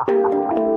Welcome.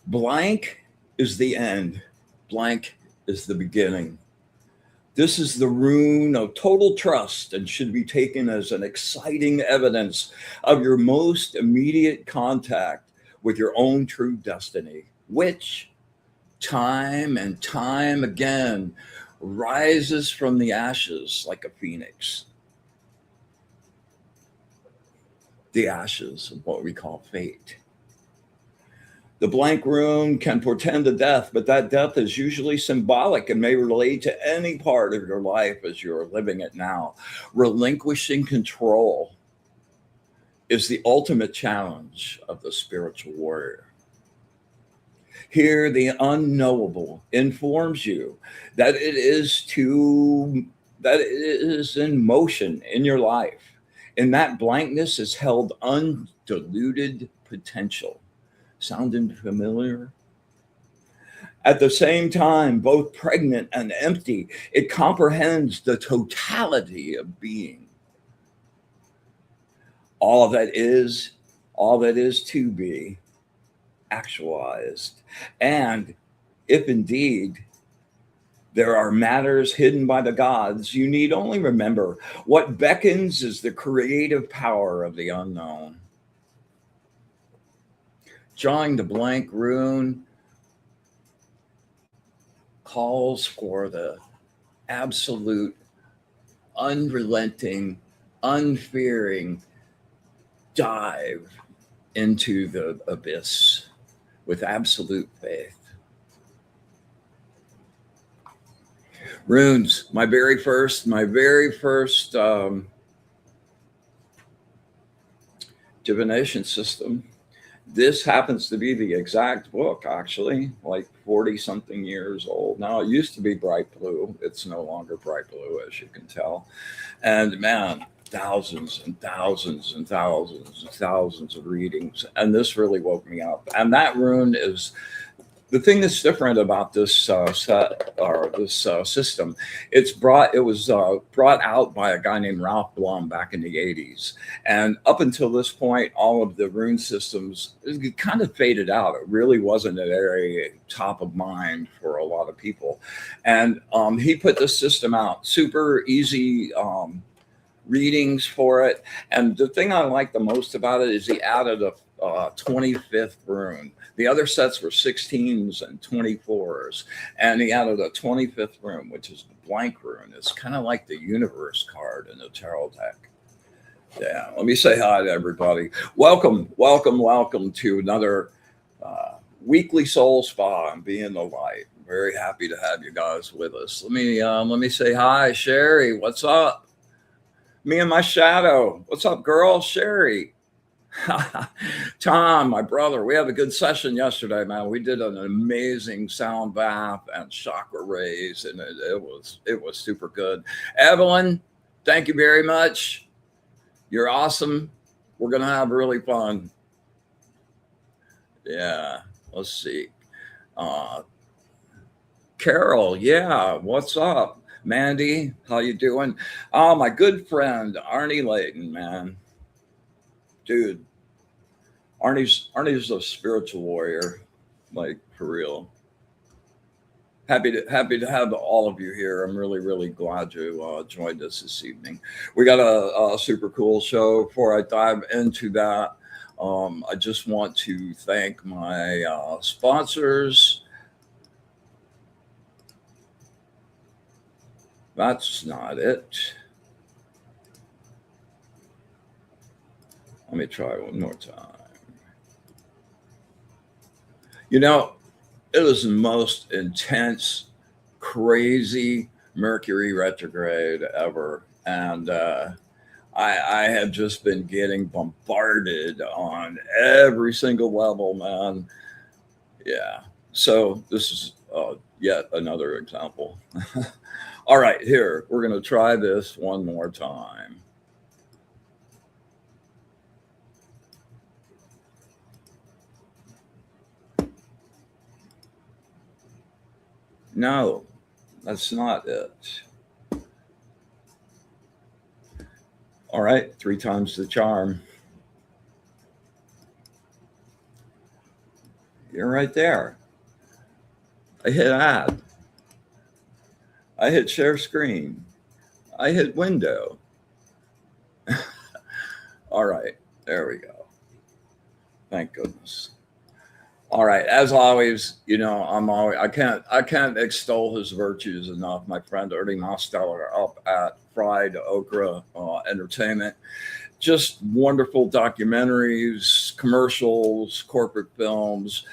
Blank is the end. Blank is the beginning. This is the rune of total trust and should be taken as an exciting evidence of your most immediate contact with your own true destiny, which time and time again rises from the ashes like a phoenix. The ashes of what we call fate. The blank rune can portend a death, but that death is usually symbolic and may relate to any part of your life as you're living it now. Relinquishing control is the ultimate challenge of the spiritual warrior. Here, the unknowable informs you that it is in motion in your life. In that blankness is held undiluted potential. Sounding familiar? At the same time, both pregnant and empty, it comprehends the totality of being. All that is to be actualized. And if indeed there are matters hidden by the gods, you need only remember what beckons is the creative power of the unknown. Drawing the blank rune calls for the absolute, unrelenting, unfearing dive into the abyss with absolute faith. Runes, my very first divination system. This happens to be the exact book, actually, like 40 something years old. Now, it used to be bright blue. It's no longer bright blue, as you can tell. And man, thousands and thousands and thousands and thousands of readings. And this really woke me up. And that rune is the thing that's different about this system. It was brought out by a guy named Ralph Blum back in the 80s, and up until this point, all of the rune systems kind of faded out. It really wasn't an area top of mind for a lot of people, and he put this system out, super easy readings for it. And the thing I like the most about it is he added a 25th rune. The other sets were 16s and 24s, and he added a 25th rune, which is the blank rune. It's kind of like the universe card in the tarot deck. Yeah, let me say hi to everybody. Welcome to another weekly soul spa and Being the Light. I'm very happy to have you guys with us. Let me say hi, Sherry. What's up? Me and my shadow. What's up, girl? Sherry. Tom, my brother, we had a good session yesterday, man. We did an amazing sound bath and chakra raise, and it was super good. Evelyn, thank you very much. You're awesome. We're gonna have really fun. Yeah, let's see. Carol, yeah, what's up? Mandy, how you doing? Oh, my good friend Arnie Layton, man. Dude, Arnie's a spiritual warrior, like for real. Happy to have all of you here. I'm really glad you joined us this evening. We got a super cool show. Before I dive into that, I just want to thank my sponsors. That's not it. Let me try one more time. You know, it was the most intense, crazy Mercury retrograde ever. And I have just been getting bombarded on every single level, man. Yeah. So this is yet another example. All right, here, we're going to try this one more time. No, that's not it. All right, three times the charm. You're right there. I hit add. I hit share screen. I hit window. All right, there we go. Thank goodness. All right, as always, I can't extol his virtues enough. My friend Ernie Mosteller up at Fried Okra Entertainment, just wonderful documentaries, commercials, corporate films,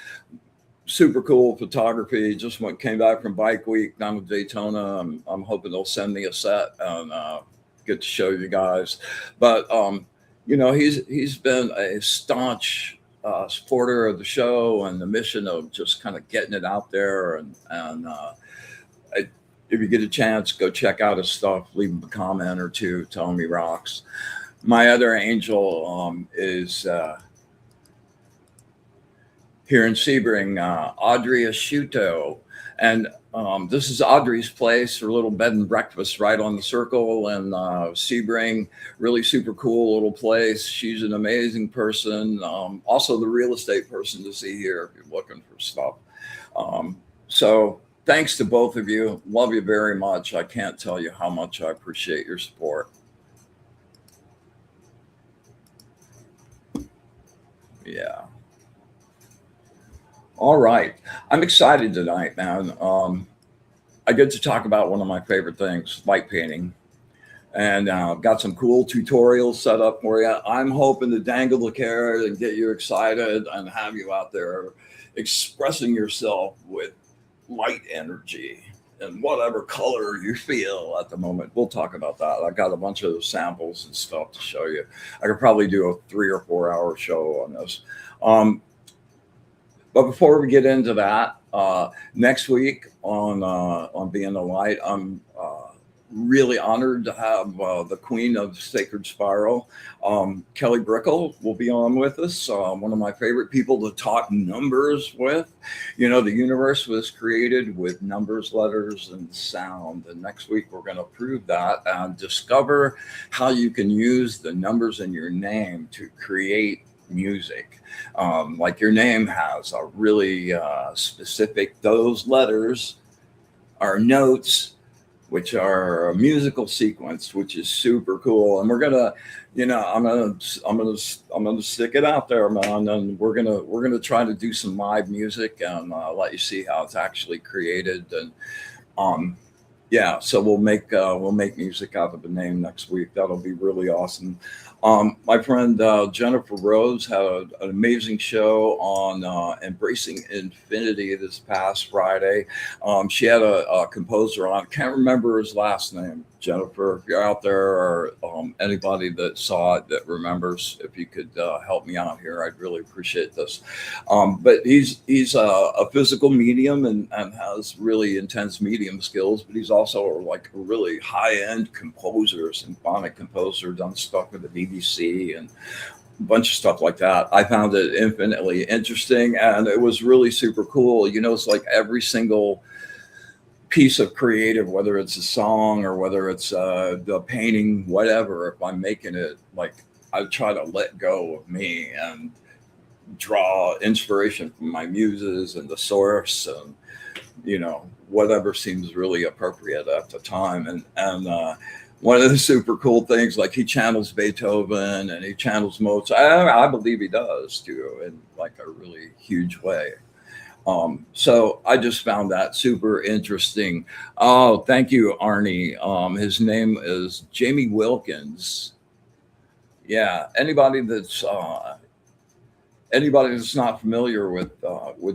super cool photography. Just came back from Bike Week down to Daytona. I'm hoping they'll send me a set and get to show you guys. But he's been a staunch supporter of the show and the mission of just kind of getting it out there. And if you get a chance, go check out his stuff. Leave him a comment or two. Tell him he rocks. My other angel is here in Sebring, Audrey Asciutto. And this is Audrey's place, her little bed and breakfast right on the circle in Sebring. Really super cool little place. She's an amazing person. Also the real estate person to see here if you're looking for stuff. So thanks to both of you. Love you very much. I can't tell you how much I appreciate your support. Yeah. All right. I'm excited tonight, man. I get to talk about one of my favorite things, light painting. And got some cool tutorials set up for you. I'm hoping to dangle the carrot and get you excited and have you out there expressing yourself with light energy and whatever color you feel at the moment. We'll talk about that. I got a bunch of samples and stuff to show you. I could probably do a 3 or 4 hour show on this. But before we get into that, next week on Being the Light, I'm really honored to have the Queen of Sacred Spiral, Kelly Brickle, will be on with us. One of my favorite people to talk numbers with. You know, the universe was created with numbers, letters, and sound. And next week we're going to prove that and discover how you can use the numbers in your name to create music. Like your name has a really specific, those letters are notes, which are a musical sequence, which is super cool. And we're gonna, I'm gonna stick it out there, man. And we're gonna try to do some live music and let you see how it's actually created. And yeah, so we'll make music out of the name next week. That'll be really awesome. My friend Jennifer Rose had an amazing show on Embracing Infinity this past Friday. She had a composer on. Can't remember his last name. Jennifer, if you're out there, or anybody that saw it that remembers, if you could help me out here, I'd really appreciate this. But he's a physical medium and has really intense medium skills, but he's also like a really high-end composer, symphonic composer, done stuff with the BBC and a bunch of stuff like that. I found it infinitely interesting, and it was really super cool. You know, it's like every single piece of creative, whether it's a song or whether it's the painting, whatever, if I'm making it, like I try to let go of me and draw inspiration from my muses and the source, and whatever seems really appropriate at the time. And one of the super cool things, like he channels Beethoven and he channels Mozart. I believe he does too, in like a really huge way. So I just found that super interesting. Oh, thank you, Arnie. His name is Jamie Wilkins. Yeah, anybody that's not familiar with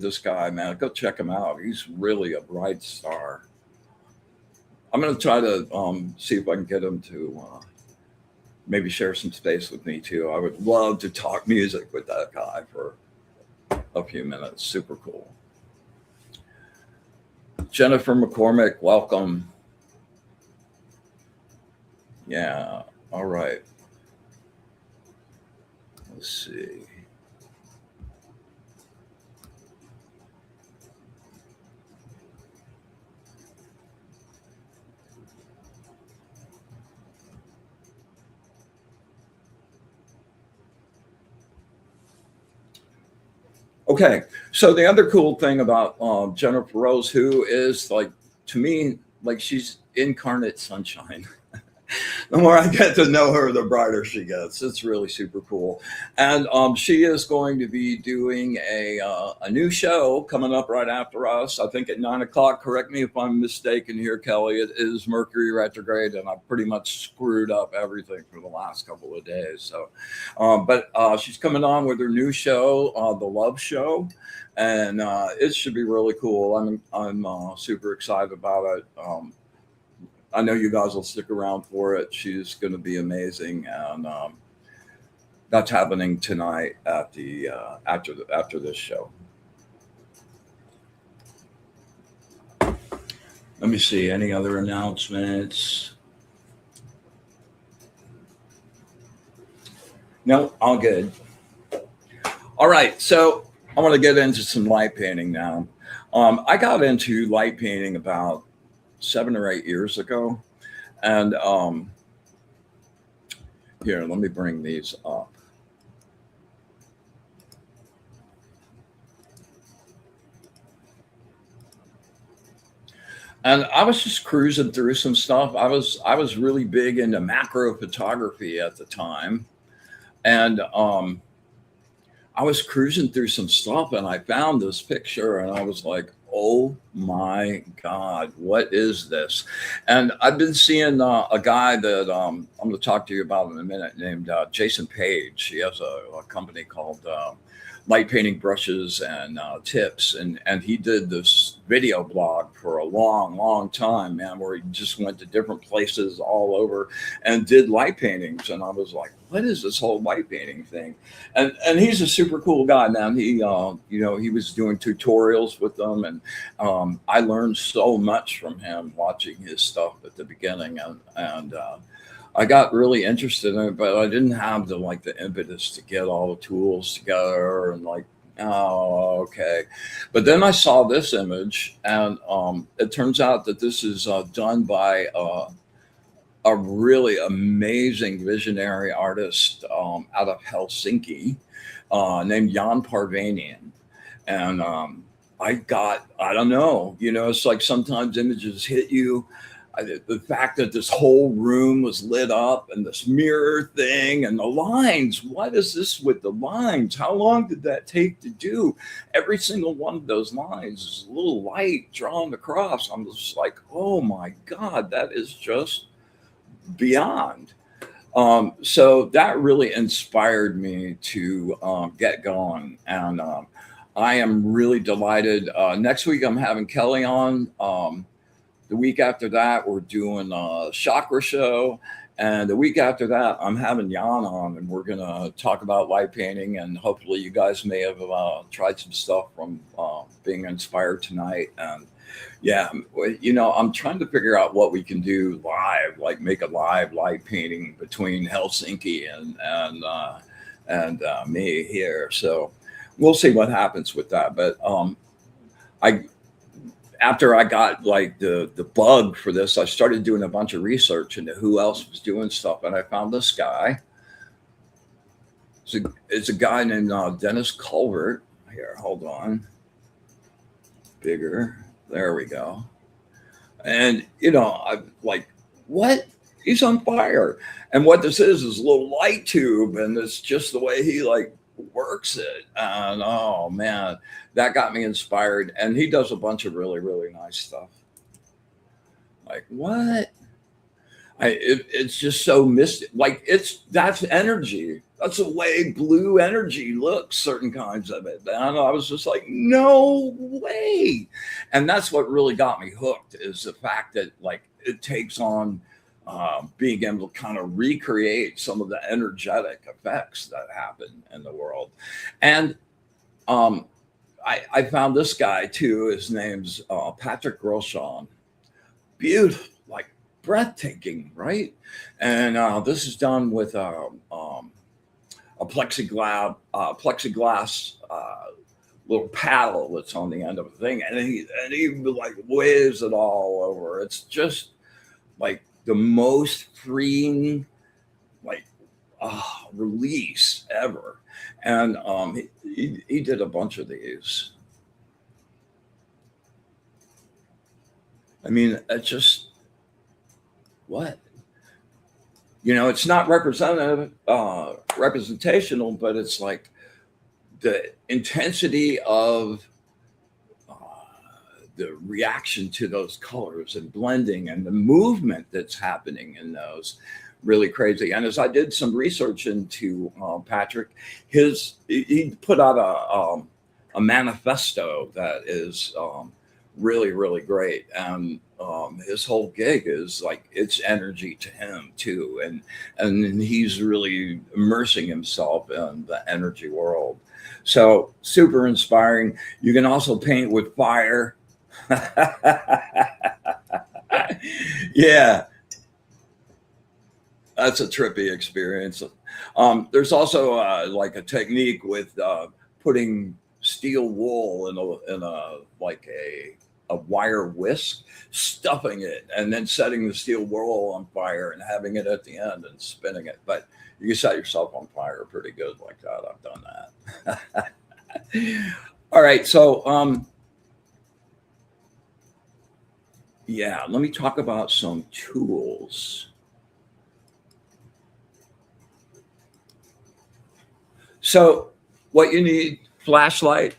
this guy, man, go check him out. He's really a bright star. I'm going to try to see if I can get him to maybe share some space with me too. I would love to talk music with that guy for a few minutes. Super cool. Jennifer McCormick, welcome. Yeah. All right. Let's see. Okay. So the other cool thing about Jennifer Rose, who is like, to me, like she's incarnate sunshine. The more I get to know her, the brighter she gets. It's really super cool. And she is going to be doing a new show coming up right after us. I think at 9 o'clock. Correct me if I'm mistaken here, Kelly. It is Mercury retrograde, and I've pretty much screwed up everything for the last couple of days. So, but she's coming on with her new show, The Love Show. And it should be really cool. I'm super excited about it. I know you guys will stick around for it. She's going to be amazing, and that's happening tonight at the after this show. Let me see any other announcements. No, all good. All right, so I want to get into some light painting now. I got into light painting about 7 or 8 years ago, and here, let me bring these up. And I was just cruising through some stuff. I was really big into macro photography at the time, and I was cruising through some stuff, and I found this picture, and I was like, "Oh my God, what is this?" And I've been seeing a guy that I'm going to talk to you about in a minute, named Jason Page. He has a company called Light Painting Brushes and Tips, and he did this video blog for a long, long time, man, where he just went to different places all over and did light paintings. And I was like, "What is this whole light painting thing?" And he's a super cool guy, man. He was doing tutorials with them, and I learned so much from him watching his stuff at the beginning, and I got really interested in it, but I didn't have the impetus to get all the tools together and like, oh, okay. But then I saw this image, and it turns out that this is done by a really amazing visionary artist out of Helsinki named Jan Parvanian. And I don't know, it's like sometimes images hit you. The fact that this whole room was lit up and this mirror thing and the lines. What is this with the lines? How long did that take to do? Every single one of those lines is a little light drawn across. I'm just like, oh my God, that is just beyond. So that really inspired me to get going. And I am really delighted. Next week, I'm having Kelly on. The week after that, we're doing a chakra show. And the week after that, I'm having Jan on, and we're going to talk about light painting. And hopefully, you guys may have tried some stuff from being inspired tonight. And yeah, I'm trying to figure out what we can do live, like make a live light painting between Helsinki and me here. So we'll see what happens with that. But I after I got like the bug for this, I started doing a bunch of research into who else was doing stuff, and I found this guy. It's a guy named Dennis Culvert. Here, hold on. Bigger. There we go. And I'm like, what? He's on fire. And what this is a little light tube, and it's just the way he like works it. And oh man, that got me inspired. And he does a bunch of really, really nice stuff. Like, what? It's just so mystic. Like that's energy. That's the way blue energy looks. Certain kinds of it. And I was just like, no way. And that's what really got me hooked is the fact that like it takes on being able to kind of recreate some of the energetic effects that happen in the world. And um, I found this guy too. His name's Patrick Groshon. Beautiful, like breathtaking, right? And this is done with a plexiglass little paddle that's on the end of the thing, and he like waves it all over. It's just like the most freeing, like release ever. And he did a bunch of these. I mean, it's just what it's not representational, but it's like the intensity of uh, the reaction to those colors and blending and the movement that's happening in those really crazy. And as I did some research into Patrick, he put out a manifesto that is really really great. And his whole gig is like it's energy to him too, and he's really immersing himself in the energy world. So super inspiring. You can also paint with fire. Yeah, that's a trippy experience. There's also like a technique with putting steel wool in a like a wire whisk, stuffing it, and then setting the steel wool on fire and having it at the end and spinning it. But you can set yourself on fire pretty good like that. I've done that. All right, so yeah, let me talk about some tools. So what you need: flashlight,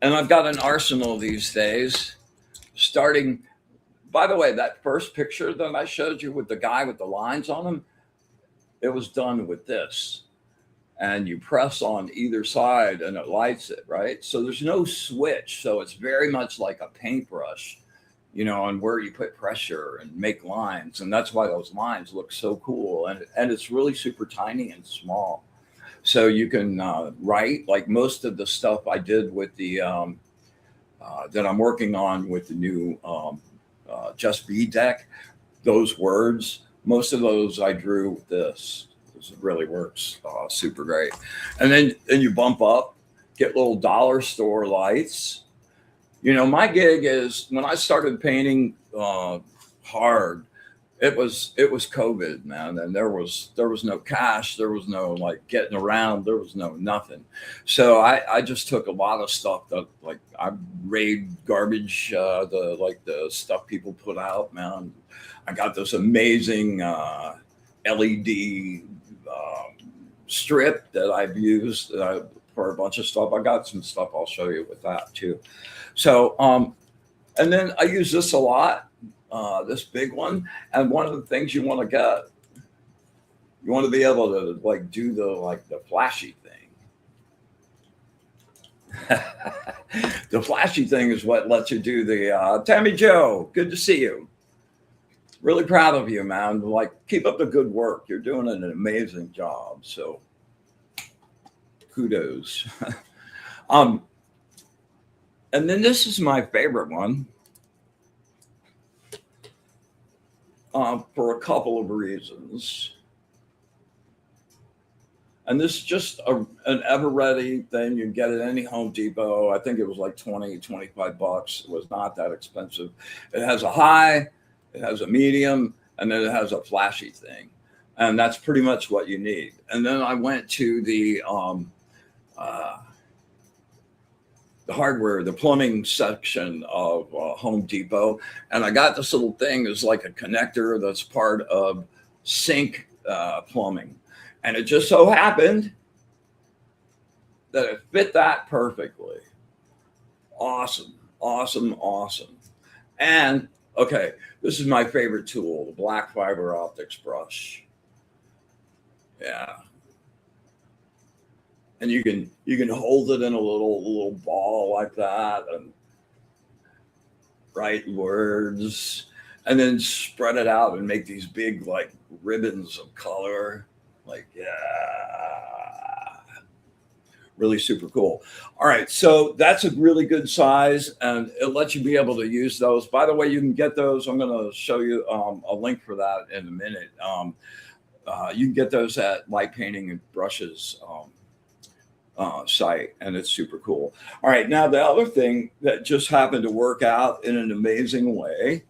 and I've got an arsenal these days. Starting, by the way, that first picture that I showed you with the guy with the lines on him, it was done with this. And you press on either side and it lights it, right? So there's no switch. So it's very much like a paintbrush, and where you put pressure and make lines. And that's why those lines look so cool. And it's really super tiny and small. So you can write like most of the stuff I did with the that I'm working on with the new Just Be deck. Those words, most of those I drew with this. This really works super great. And then you bump up, get little dollar store lights. My gig is when I started painting hard. It was COVID, man, and there was no cash, there was no like getting around, there was no nothing. So I just took a lot of stuff that like I raid garbage, the stuff people put out, man. I got this amazing LED strip that I've used for a bunch of stuff. I got some stuff I'll show you with that too. So and then I use this a lot. This big one, and one of the things you want to get, you want to be able to like do the flashy thing. The flashy thing is what lets you do the Tammy Joe, good to see you. Really proud of you, man. Like, keep up the good work. You're doing an amazing job. So kudos. um, and then this is my favorite one. For a couple of reasons. And this is just an ever ready thing. You can get it at any Home Depot. I think it was like 20, 25 bucks. It was not that expensive. It has a high, it has a medium, and then it has a flashy thing. And that's pretty much what you need. And then I went to the hardware, the plumbing section of Home Depot, and I got this little thing. It's like a connector that's part of sink plumbing, and it just so happened that it fit that perfectly. Awesome, awesome, awesome. And okay, this is my favorite tool, the black fiber optics brush. Yeah. And you can hold it in a little ball like that and write words and then spread it out and make these big like ribbons of color. Like, yeah, really super cool. All right, so that's a really good size and it lets you be able to use those. By the way, you can get those. I'm going to show you a link for that in a minute. You can get those at Light Painting and Brushes site, and it's super cool. All right, now the other thing that just happened to work out in an amazing way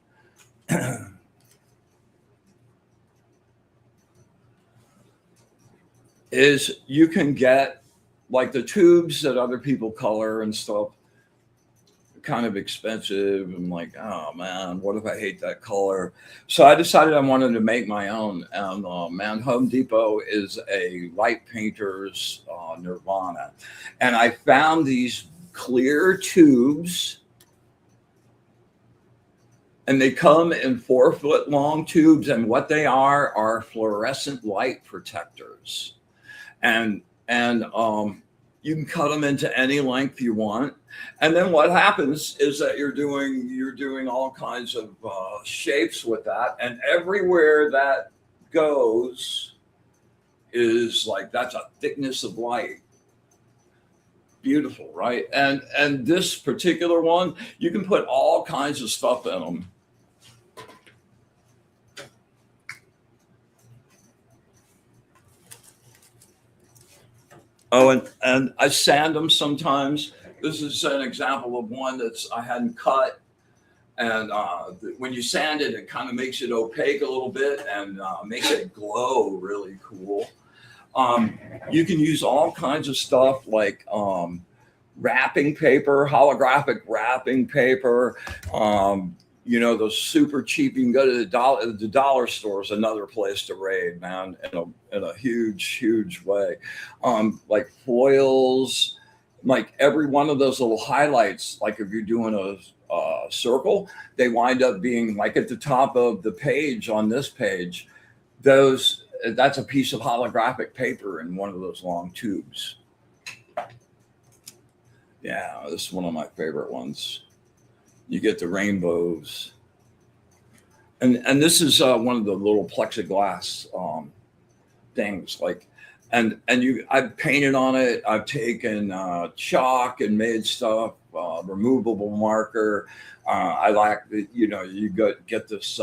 is you can get like the tubes that other people color and stuff, kind of expensive. I'm like, oh man, what if I hate that color? So I decided I wanted to make my own. And man, Home Depot is a light painter's nirvana. And I found these clear tubes, and they come in 4-foot long tubes. And what they are fluorescent light protectors. And you can cut them into any length you want. And then what happens is that you're doing all kinds of shapes with that. And everywhere that goes is like, that's a thickness of light. Beautiful, right? And this particular one, you can put all kinds of stuff in them. Oh, and I sand them sometimes. This is an example of one that's I hadn't cut. And when you sand it, it kind of makes it opaque a little bit and makes it glow really cool. You can use all kinds of stuff like wrapping paper, holographic wrapping paper. Those super cheap. You can go to the dollar store is another place to raid, man, in a huge way. Like foils, like every one of those little highlights, like if you're doing a circle, they wind up being like at the top of the page on this page. That's a piece of holographic paper in one of those long tubes. Yeah, this is one of my favorite ones. You get the rainbows, and this is one of the little plexiglass things. Like, I've painted on it. I've taken chalk and made stuff, removable marker. I like that. You get this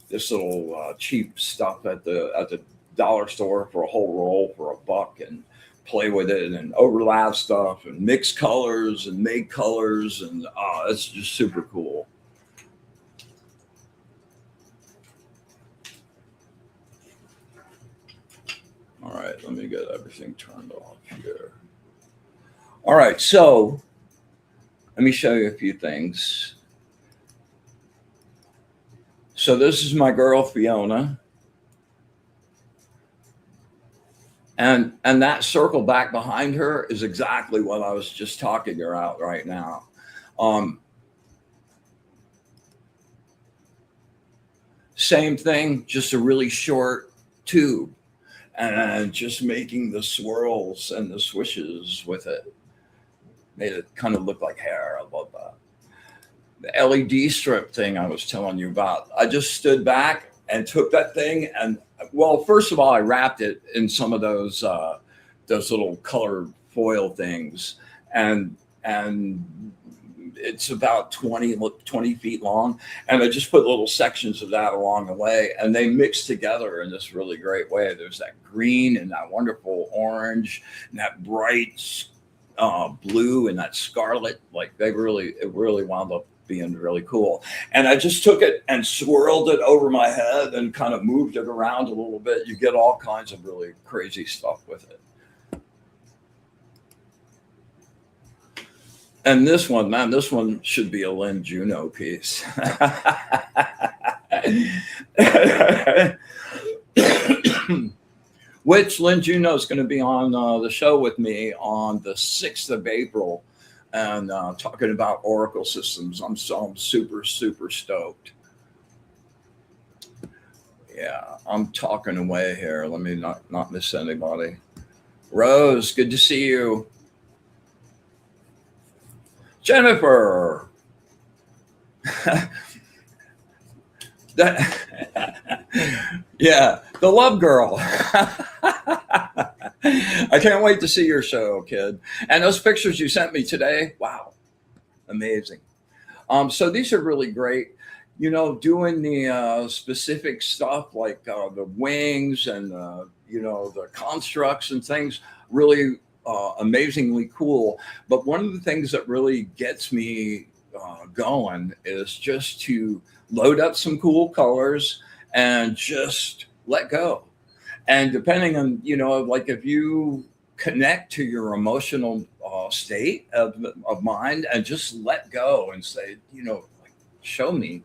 this little cheap stuff at the dollar store for a whole roll for $1 and play with it and overlap stuff and mix colors and make colors, and it's just super cool. All right, let me get everything turned off here. All right, so let me show you a few things. So this is my girl Fiona. And that circle back behind her is exactly what I was just talking about right now. Same thing, just a really short tube, and just making the swirls and the swishes with it. Made it kind of look like hair. I love that. The LED strip thing I was telling you about, I just stood back and took that thing and, well, first of all, I wrapped it in some of those little colored foil things, and it's about 20 feet long, and I just put little sections of that along the way, and they mix together in this really great way. There's that green and that wonderful orange and that bright blue and that scarlet. Like it really wound up being really cool. And I just took it and swirled it over my head and kind of moved it around a little bit. You get all kinds of really crazy stuff with it. And this one should be a Lynn Juno piece. which Lynn Juno is going to be on the show with me on the 6th of April and talking about Oracle systems. I'm super, super stoked. Yeah, I'm talking away here. Let me not miss anybody. Rose, good to see you. Jennifer. That, yeah, the love girl. I can't wait to see your show, kid. And those pictures you sent me today, wow, amazing. So these are really great. You know, doing the specific stuff like the wings and the constructs and things, really amazingly cool. But one of the things that really gets me going is just to load up some cool colors and just let go. And depending on, like if you connect to your emotional state of mind and just let go and say, like, show me,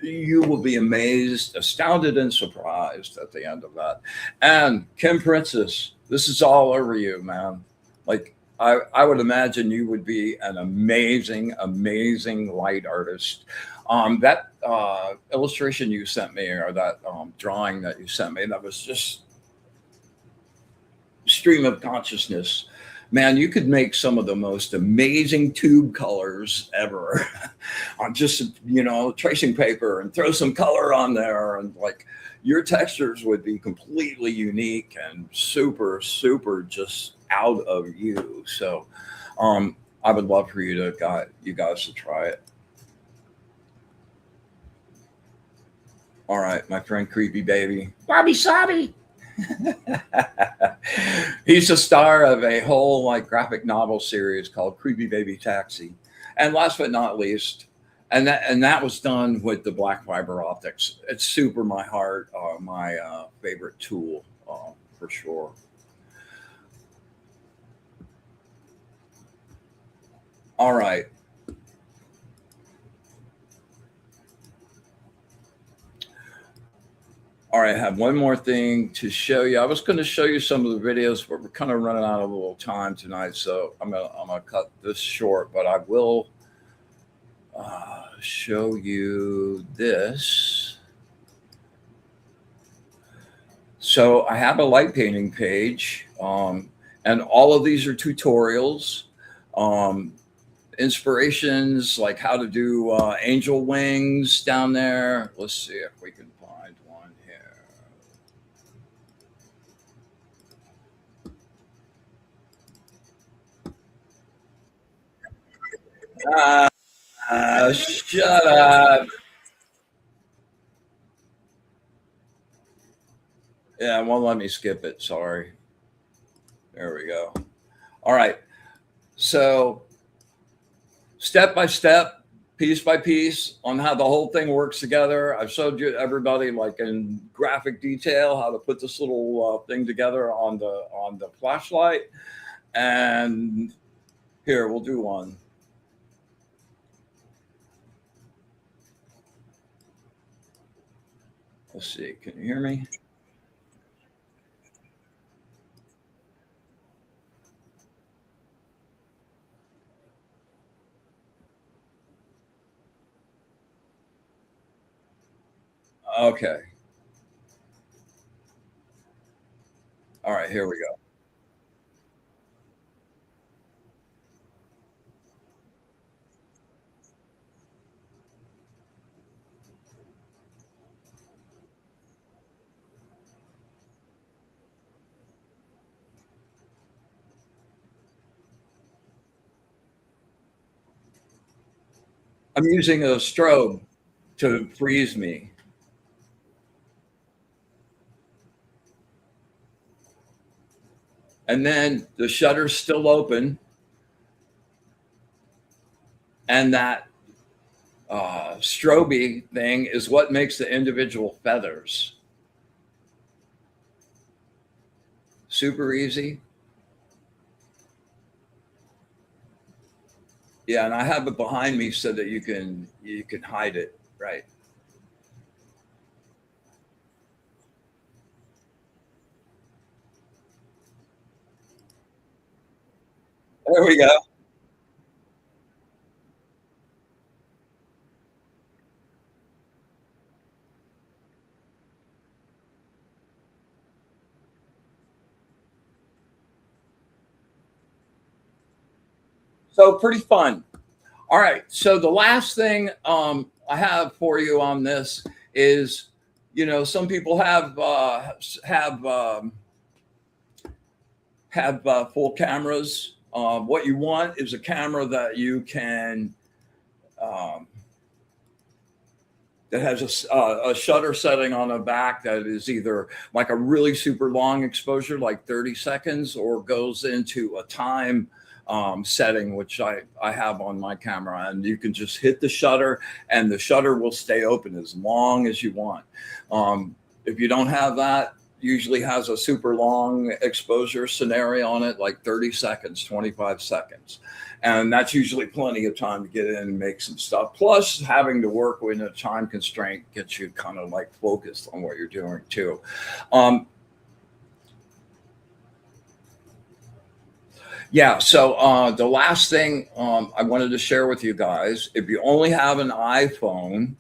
you will be amazed, astounded, and surprised at the end of that. And Kim Princess, this is all over you, man. Like, I would imagine you would be an amazing, amazing light artist. That illustration you sent me, or that drawing that you sent me, that was just stream of consciousness. Man, you could make some of the most amazing tube colors ever on just, tracing paper and throw some color on there. And like your textures would be completely unique and super, super just out of you. So I would love for you guys to try it. All right, my friend Creepy Baby. Wabi Sabi. He's the star of a whole like graphic novel series called Creepy Baby Taxi. And last but not least, and that was done with the black fiber optics. It's super my heart, my favorite tool for sure. All right. All right, I have one more thing to show you. I was going to show you some of the videos, but we're kind of running out of a little time tonight, so I'm gonna cut this short. But I will show you this. So I have a light painting page, and all of these are tutorials, um, inspirations like how to do angel wings down there. Let's see if we can find one here. Shut up. Yeah, it won't let me skip it. Sorry. There we go. All right. So, step by step, piece by piece, on how the whole thing works together. I've showed you everybody like in graphic detail how to put this little thing together on the flashlight. And here, we'll do one. Let's see. Can you hear me? Okay. All right. Here we go. I'm using a strobe to freeze me. And then the shutter's still open. And that strobe thing is what makes the individual feathers. Super easy. Yeah, and I have it behind me so that you can hide it. Right. There we go. So pretty fun. All right. So the last thing I have for you on this is, some people have full cameras. What you want is a camera that you can um, that has a shutter setting on the back that is either like a really super long exposure, like 30 seconds, or goes into a time setting, which I have on my camera. And you can just hit the shutter, and the shutter will stay open as long as you want. If you don't have that, usually has a super long exposure scenario on it, like 30 seconds, 25 seconds. And that's usually plenty of time to get in and make some stuff. Plus, having to work within a time constraint gets you kind of like focused on what you're doing too. Um, yeah. So the last thing I wanted to share with you guys, if you only have an iPhone,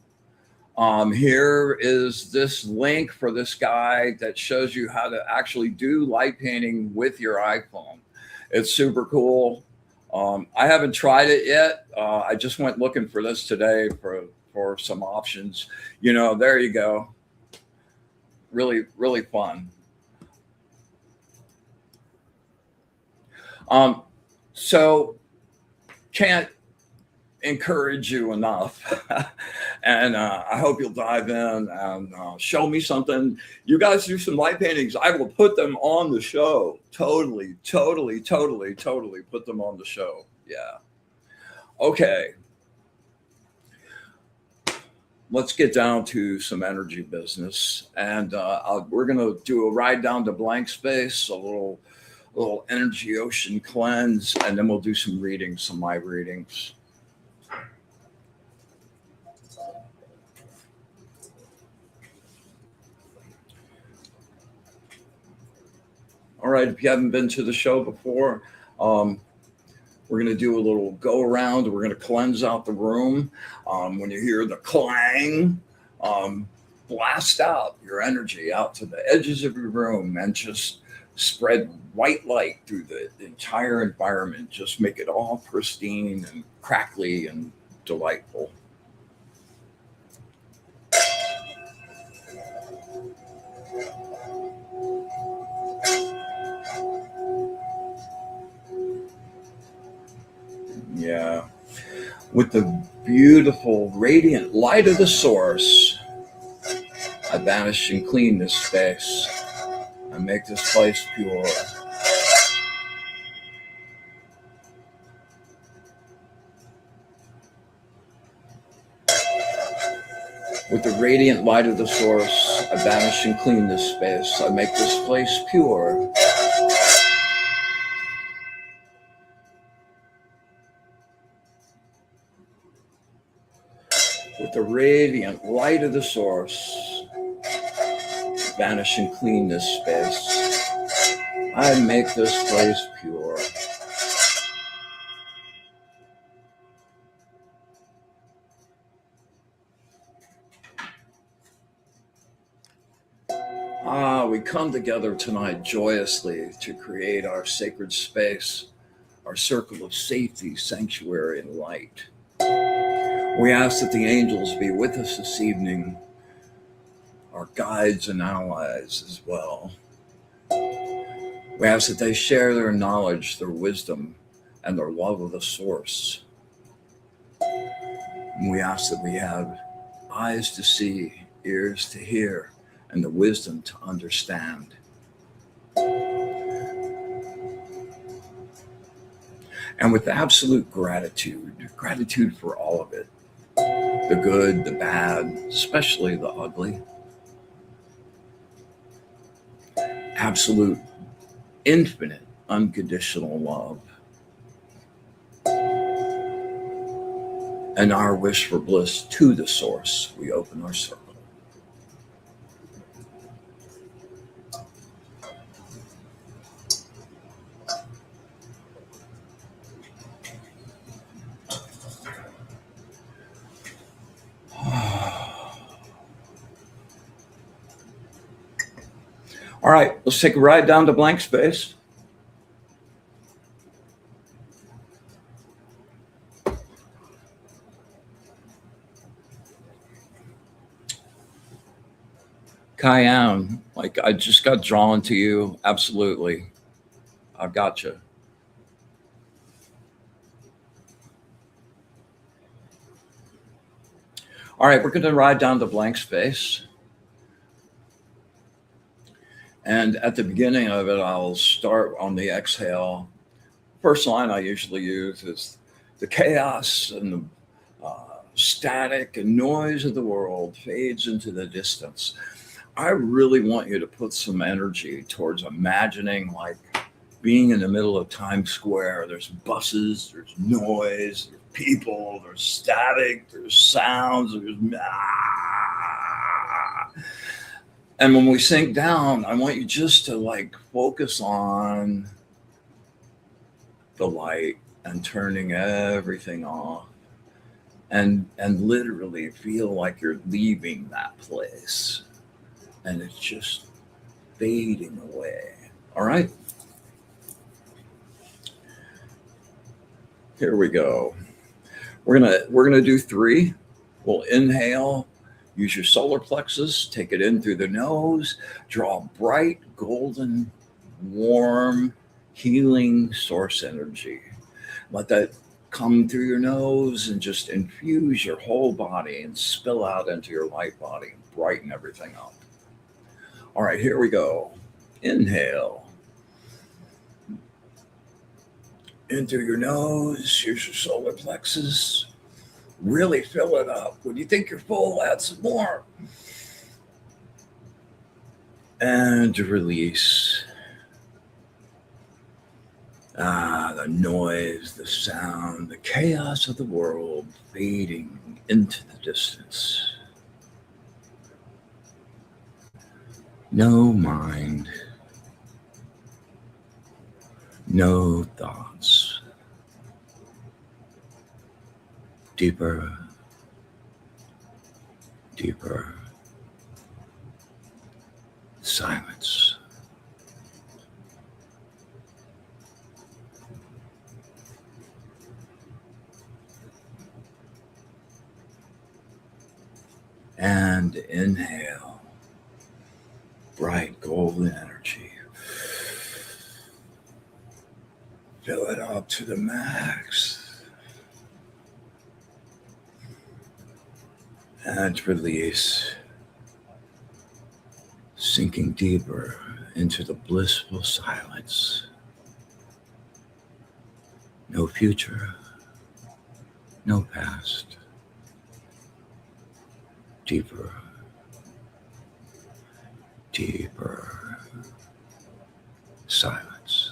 here is this link for this guy that shows you how to actually do light painting with your iPhone. It's super cool. I haven't tried it yet. I just went looking for this today for some options. There you go. Really, really fun. Um, so can't encourage you enough. And I hope you'll dive in and show me something. You guys do some light paintings. I will put them on the show. Totally, totally, totally, totally put them on the show. Yeah. Okay. Let's get down to some energy business. And we're going to do a ride down to blank space, a little energy ocean cleanse, and then we'll do some readings, some live readings. All right, if you haven't been to the show before, um, we're going to do a little go around. We're going to cleanse out the room. When you hear the clang, um, blast out your energy out to the edges of your room and just spread white light through the entire environment. Just make it all pristine and crackly and delightful. Yeah. With the beautiful, radiant light of the source, I banish and clean this space. I make this place pure. With the radiant light of the source, I banish and clean this space. I make this place pure. With the radiant light of the source, I banish and clean this space. I make this place pure. We come together tonight joyously to create our sacred space, our circle of safety, sanctuary, and light. We ask that the angels be with us this evening, our guides and allies as well. We ask that they share their knowledge, their wisdom, and their love of the source. And we ask that we have eyes to see, ears to hear, and the wisdom to understand. And with absolute gratitude for all of it, the good, the bad, especially the ugly, absolute, infinite, unconditional love, and our wish for bliss to the source, we open our circle. All right, let's take a ride down to blank space. Cayenne, like I just got drawn to you. Absolutely. I've got you. All right, we're going to ride down to blank space. And at the beginning of it, I'll start on the exhale. First line I usually use is the chaos and the static and noise of the world fades into the distance. I really want you to put some energy towards imagining like being in the middle of Times Square. There's buses, there's noise, there's people, there's static, there's sounds, there's and when we sink down, I want you just to like focus on the light and turning everything off and literally feel like you're leaving that place and it's just fading away. All right. Here we go. We're gonna do 3. We'll inhale, use your solar plexus, take it in through the nose, draw bright, golden, warm, healing source energy. Let that come through your nose and just infuse your whole body and spill out into your light body and brighten everything up. All right, here we go. Inhale. In through your nose, use your solar plexus. Really fill it up. When you think you're full, add some more. And release. The noise, the sound, the chaos of the world fading into the distance. No mind. No thoughts. Deeper, deeper silence. And inhale, bright golden energy. Fill it up to the max. And release, sinking deeper into the blissful silence. No future, no past. Deeper, deeper silence.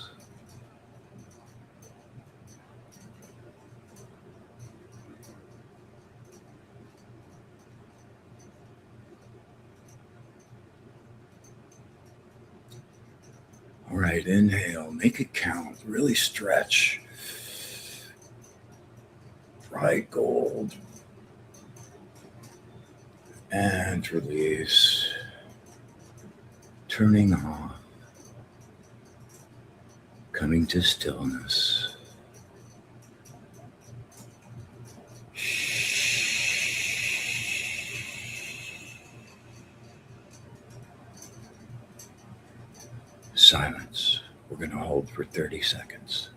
All right, inhale, make it count, really stretch. Bright gold. And release, turning off, coming to stillness. Silence. We're going to hold for 30 seconds.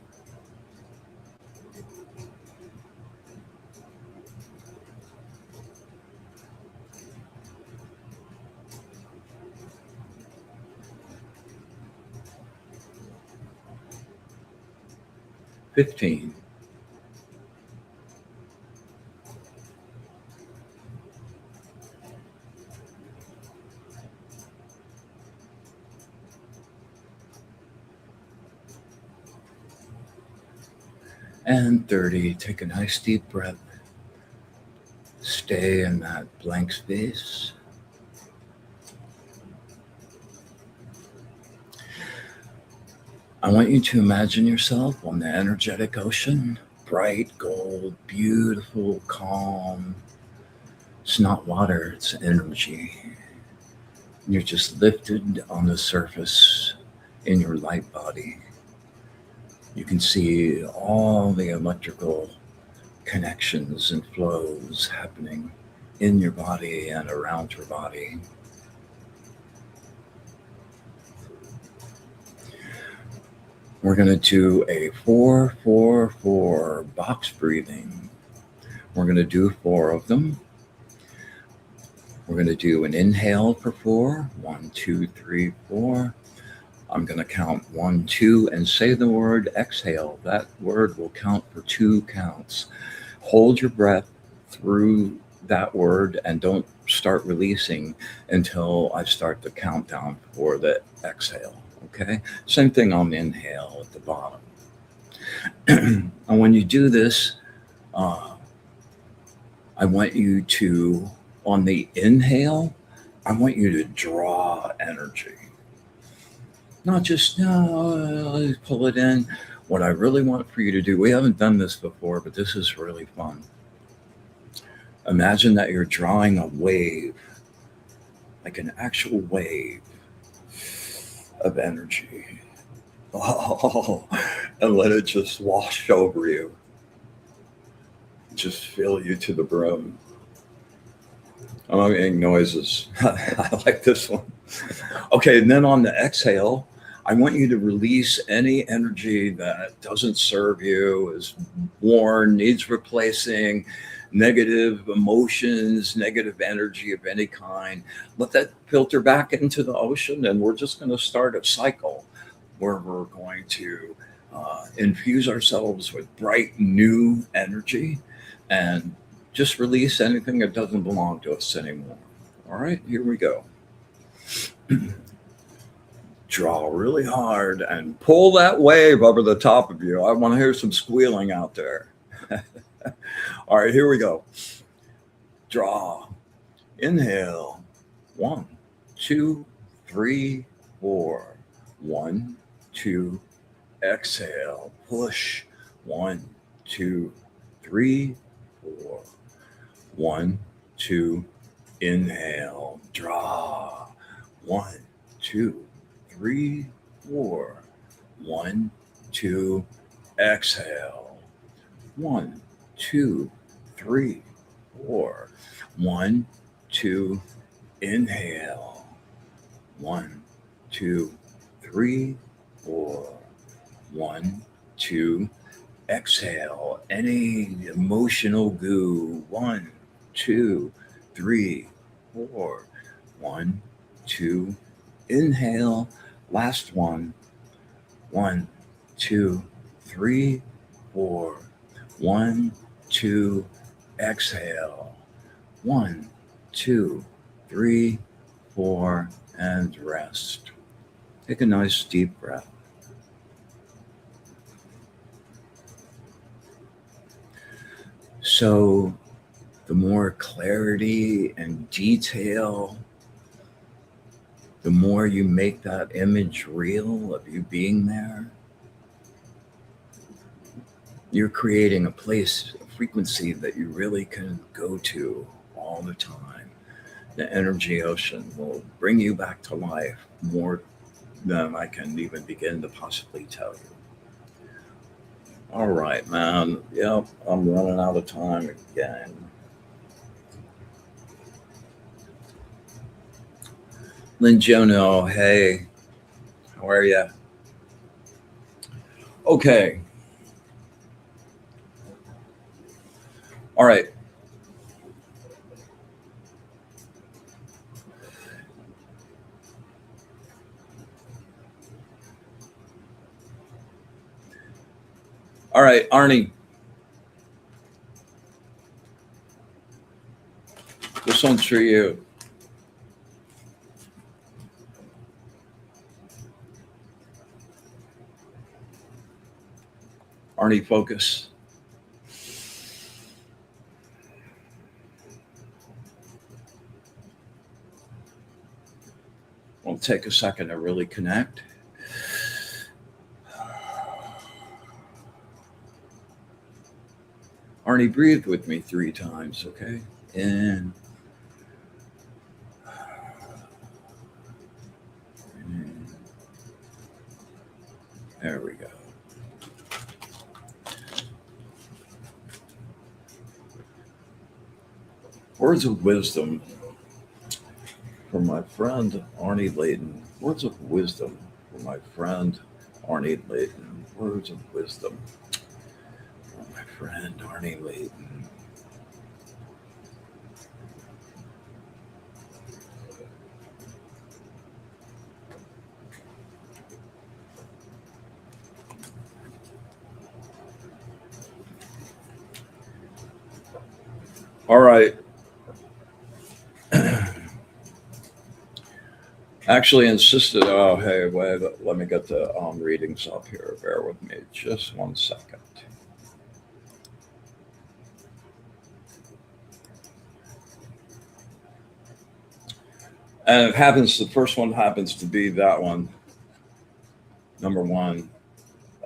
$15. And 30. Take a nice deep breath. Stay in that blank space. I want you to imagine yourself on the energetic ocean, bright gold, beautiful, calm. It's not water, it's energy. You're just lifted on the surface in your light body. You can see all the electrical connections and flows happening in your body and around your body. We're going to do a 4-4-4 box breathing. We're going to do 4 of them. We're going to do an inhale for 4. 1, 2, 3, 4. I'm going to count 1, 2, and say the word exhale. That word will count for 2 counts. Hold your breath through that word and don't start releasing until I start the countdown for the exhale. Okay? Same thing on the inhale at the bottom. And when you do this, I want you to, on the inhale, I want you to draw energy. Not just pull it in. What I really want for you to do, we haven't done this before, but this is really fun. Imagine that you're drawing a wave, like an actual wave of energy. Oh, and let it just wash over you. Just fill you to the brim. I'm not making noises. I like this one. Okay, and then on the exhale, I want you to release any energy that doesn't serve you, is worn, needs replacing, negative emotions, negative energy of any kind. Let that filter back into the ocean, and we're just going to start a cycle where we're going to infuse ourselves with bright new energy and just release anything that doesn't belong to us anymore. All right, here we go. Draw really hard and pull that wave over the top of you. I want to hear some squealing out there. All right, here we go. Draw. Inhale. 1, 2, 3, 4. 1, 2. Exhale. Push. 1, 2, 3, 4. 1, 2. Inhale. Draw. 1, 2, 3, 4. 1, 2. Exhale. 1, 2, 3, 4. 1, 2. Inhale. 1, 2, 3, 4. 1, 2. Exhale. Any emotional goo. 1, 2, 3, 4. 1, 2. Inhale. Last one. 1, 2, 3, 4. 1, 2. Exhale. 1, 2, 3, 4, and rest. Take a nice deep breath. So the more clarity and detail, the more you make that image real of you being there, you're creating a place, a frequency that you really can go to all the time. The energy ocean will bring you back to life more than I can even begin to possibly tell you. All right, man. Yep, I'm running out of time again. Lynn Jono, hey, how are you? Okay. All right. All right, Arnie. This one's for you. Arnie, focus. We'll take a second to really connect. Arnie, breathe with me 3 times, okay? In There we go. Words of wisdom from my friend Arnie Layton. Words of wisdom from my friend Arnie Layton. Words of wisdom from my friend Arnie Layton. All right. Actually insisted, oh, hey, wait, let me get the readings up here. Bear with me just 1 second. And it happens, the first one happens to be that one, number one,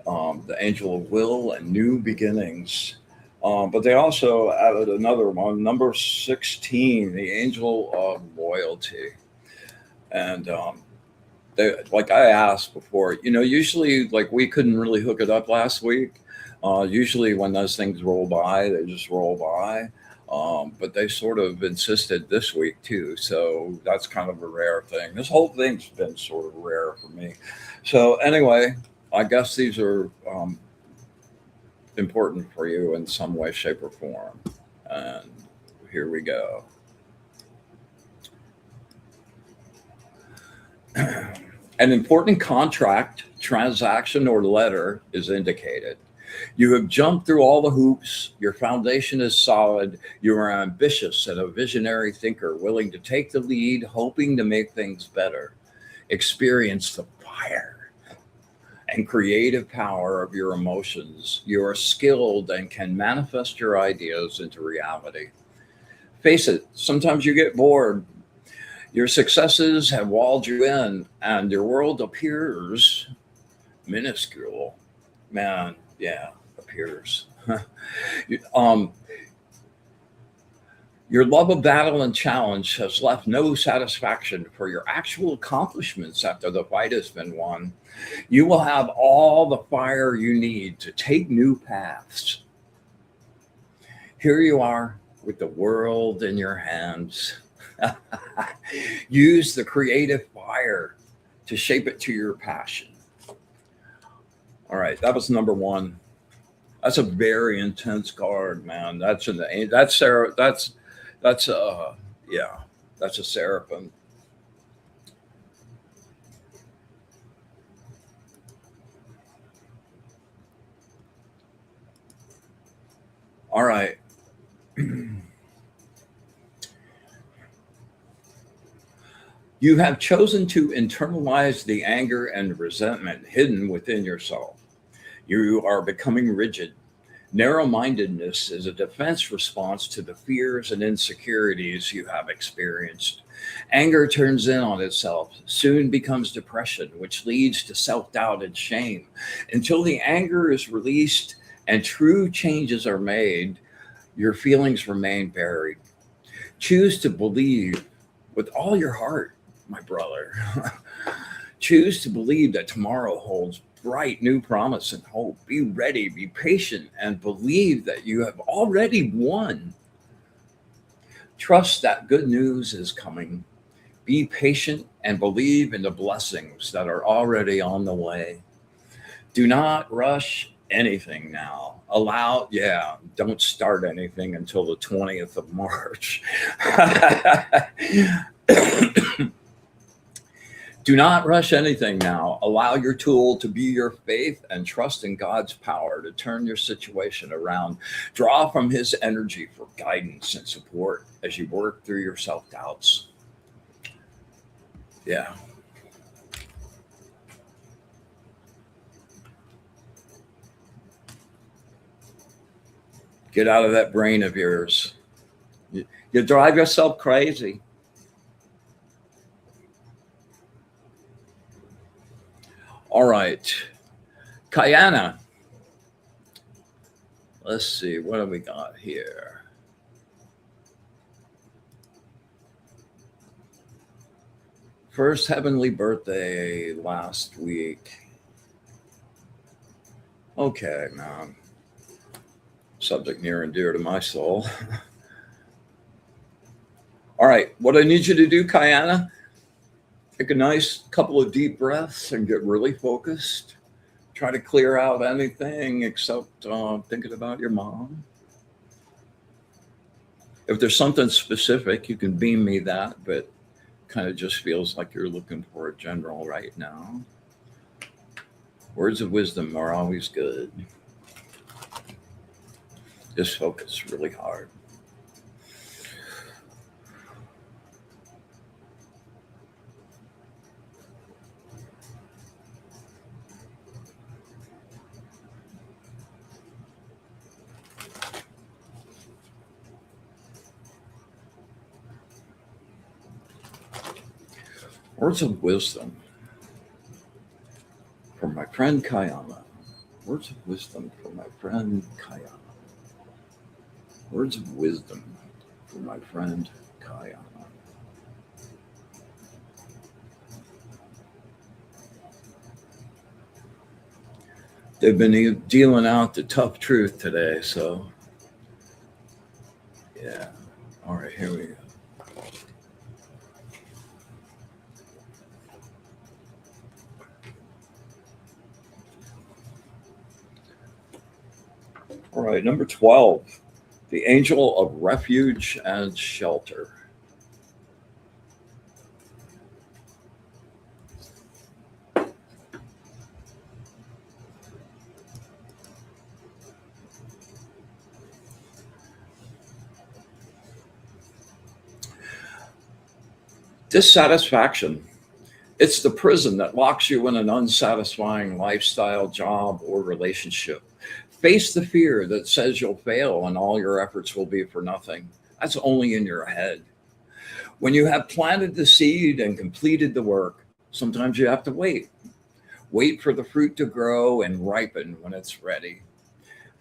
the angel of will and new beginnings. But they also added another one, number 16, the angel of loyalty. And they, like I asked before, usually like we couldn't really hook it up last week. Usually when those things roll by, they just roll by. But they sort of insisted this week too. So that's kind of a rare thing. This whole thing's been sort of rare for me. So anyway, I guess these are important for you in some way, shape, or form. And here we go. An important contract, transaction, or letter is indicated. You have jumped through all the hoops. Your foundation is solid. You are ambitious and a visionary thinker, willing to take the lead, hoping to make things better. Experience the fire and creative power of your emotions. You are skilled and can manifest your ideas into reality. Face it, sometimes you get bored. Your successes have walled you in, and your world appears minuscule. Man, yeah, appears. um, your love of battle and challenge has left no satisfaction for your actual accomplishments after the fight has been won. You will have all the fire you need to take new paths. Here you are with the world in your hands. Use the creative fire to shape it to your passion. All right, that was number one. That's a very intense card, man. That's Sarah. That's yeah, that's a seraphim. All right. You have chosen to internalize the anger and resentment hidden within yourself. You are becoming rigid. Narrow mindedness is a defense response to the fears and insecurities you have experienced. Anger turns in on itself, soon becomes depression, which leads to self doubt and shame. Until the anger is released and true changes are made, your feelings remain buried. Choose to believe with all your heart, my brother. Choose to believe that tomorrow holds bright new promise and hope. Be ready, be patient, and believe that you have already won. Trust that good news is coming. Be patient and believe in the blessings that are already on the way. Do not rush anything now. Don't start anything until the 20th of March. Do not rush anything now. Allow your tool to be your faith and trust in God's power to turn your situation around. Draw from His energy for guidance and support as you work through your self doubts. Yeah. Get out of that brain of yours. You drive yourself crazy. All right. Kayana. Let's see. What have we got here? First heavenly birthday last week. Okay, man. Subject near and dear to my soul. All right, what I need you to do, Kayana, take a nice couple of deep breaths and get really focused. Try to clear out anything except thinking about your mom. If there's something specific, you can beam me that, but kind of just feels like you're looking for a general right now. Words of wisdom are always good. Just focus really hard. Words of wisdom from my friend Kayama. Words of wisdom from my friend Kayama. Words of wisdom from my friend Kayama. They've been dealing out the tough truth today, so yeah. All right, here we go. All right, number 12, the angel of refuge and shelter. Dissatisfaction. It's the prison that locks you in an unsatisfying lifestyle, job, or relationship. Face the fear that says you'll fail and all your efforts will be for nothing. That's only in your head. When you have planted the seed and completed the work, sometimes you have to wait. Wait for the fruit to grow and ripen when it's ready.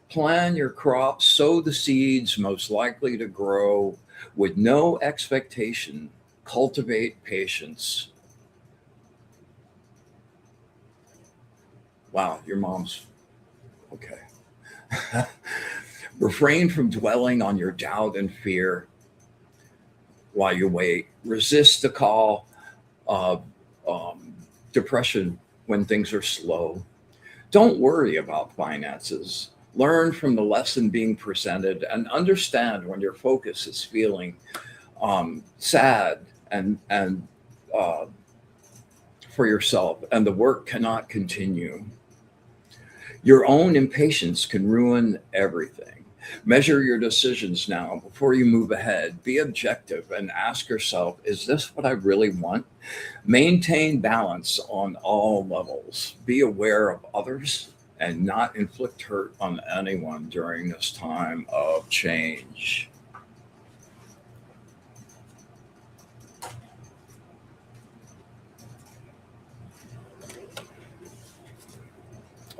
Plan your crops, sow the seeds most likely to grow with no expectation. Cultivate patience. Wow, your mom's okay. Refrain from dwelling on your doubt and fear while you wait. Resist the call of depression when things are slow. Don't worry about finances. Learn from the lesson being presented and understand when your focus is feeling sad and uh, for yourself, and the work cannot continue. Your own impatience can ruin everything. Measure your decisions now before you move ahead. Be objective and ask yourself, is this what I really want? Maintain balance on all levels. Be aware of others and not inflict hurt on anyone during this time of change.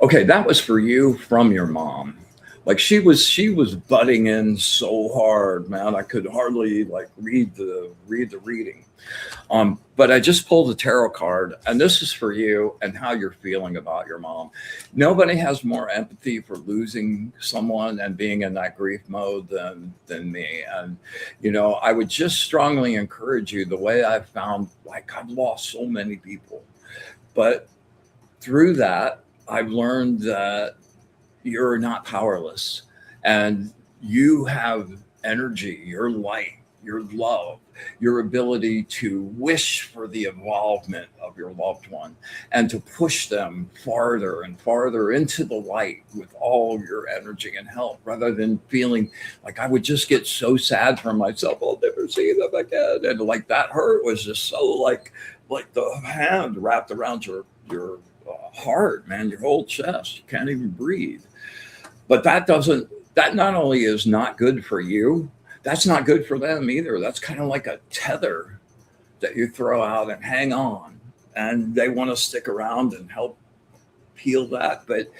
Okay, that was for you from your mom. Like she was butting in so hard, man. I could hardly like read the reading. But I just pulled a tarot card, and this is for you and how you're feeling about your mom. Nobody has more empathy for losing someone and being in that grief mode than me. And I would just strongly encourage you. The way I've found, like I've lost so many people, but through that, I've learned that you're not powerless and you have energy, your light, your love, your ability to wish for the involvement of your loved one and to push them farther and farther into the light with all your energy and help rather than feeling like I would just get so sad for myself. I'll never see them again. And like that hurt was just so like the hand wrapped around your heart, man, your whole chest. You can't even breathe. But that not only is not good for you, that's not good for them either. That's kind of like a tether that you throw out and hang on. And they want to stick around and help heal that. But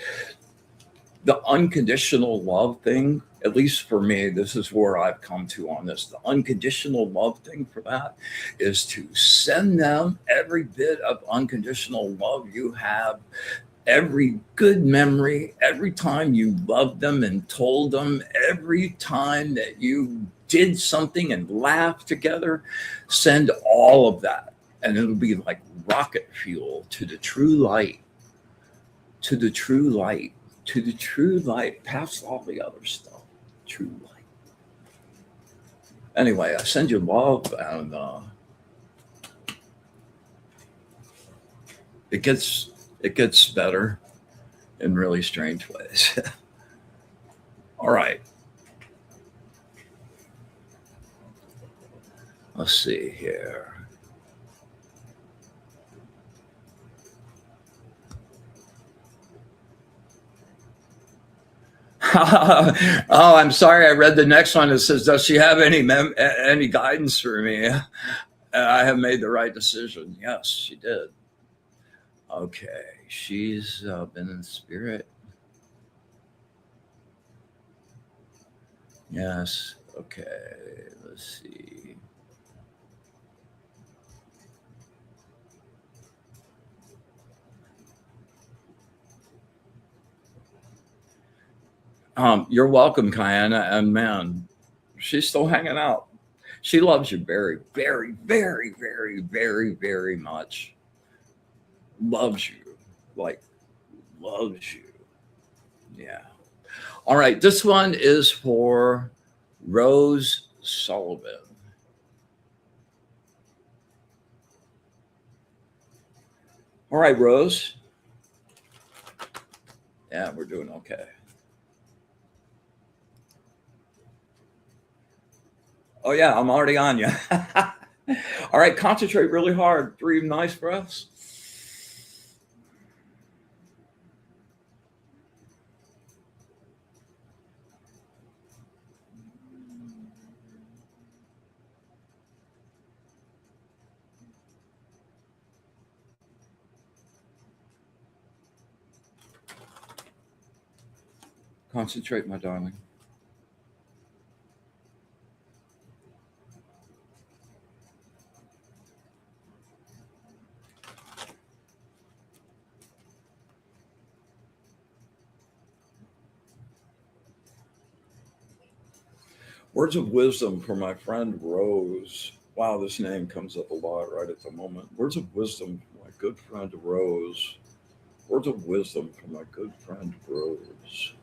the unconditional love thing, at least for me, this is where I've come to on this. The unconditional love thing for that is to send them every bit of unconditional love you have every good memory, every time you loved them and told them, every time that you did something and laughed together, send all of that. And it'll be like rocket fuel to the true light, to the true light, to the true light, past all the other stuff. True light. Anyway, I send you love, and it gets it gets better in really strange ways. All right, let's see here. Oh, I'm sorry. I read the next one. It says, "Does she have any guidance for me? I have made the right decision." Yes, she did. Okay, she's been in spirit. Yes. Okay. Let's see. You're welcome, Kiana. And man, she's still hanging out. She loves you very, very, very, very, very, very much. Loves you. Like, loves you. Yeah. All right. This one is for Rose Sullivan. All right, Rose. Yeah, we're doing okay. Oh, yeah, I'm already on you. All right, concentrate really hard. 3 nice breaths. Concentrate, my darling. Words of wisdom for my friend Rose. Wow, this name comes up a lot right at the moment. Words of wisdom for my good friend Rose. Words of wisdom for my good friend Rose.